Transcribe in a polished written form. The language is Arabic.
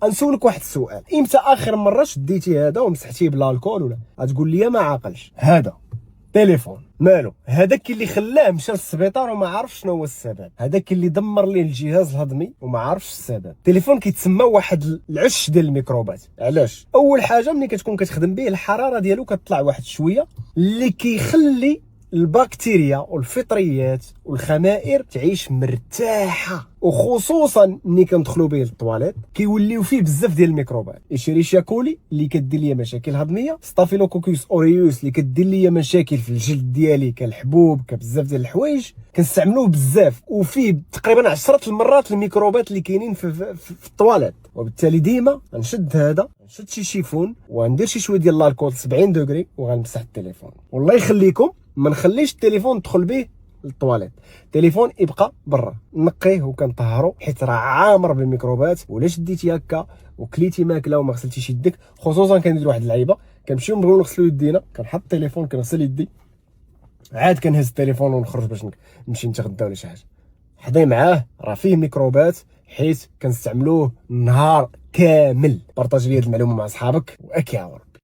غنسولك واحد السؤال، امتى اخر مره شديتي هذا ومسحتيه بالالكول ولا؟ غتقول لي ما عاقلش. هذا تليفون مالو، هذاك اللي خلاه مشى للسبيطار وما عرفش شنو هو السبب، هذاك اللي دمر ليه الجهاز الهضمي وما عرفش السبب. التليفون كيتسمى واحد العش ديال الميكروبات. علاش؟ اول حاجه ملي كتكون كتخدم به الحراره ديالو كتطلع واحد شويه اللي كيخلي البكتيريا والفطريات والخمائر تعيش مرتاحه، وخصوصا ملي كندخلوا به للطواليت كيوليو فيه بزاف ديال الميكروبات. ايشيريشيا كولي اللي كدير ليا مشاكل هضميه، ستافيلوكوكوس اوريوس اللي كدير ليا مشاكل في الجلد ديالي كالحبوب كبزاف ديال الحوايج كنستعملوه بزاف، وفيه تقريبا 10 المرات الميكروبات اللي كاينين في الطواليت. وبالتالي ديما غنشد هذا، نشد شي شيفون وغندير شي شويه ديال الكول 70 دوغري وغنمسح التليفون. والله يخليكم ما نخليش التليفون ندخل به للطواليت، التليفون يبقى برا، نقيه وكنطهرو حيت راه عامر بالميكروبات. ولا شديتي هكا وكليتي ماكله وما غسلتيش يدك، خصوصا كندير واحد اللعيبه كنمشيو نبغيو نغسلو يدينا، كنحط التليفون كنغسل يدي عاد كنهز التليفون ونخرج باش نمشي نتغدى ولا شي حاجه. حضي معاه راه فيه ميكروبات حيت كنستعملوه نهار كامل. بارطاجي لي هاد المعلومه مع صحابك واكي عور.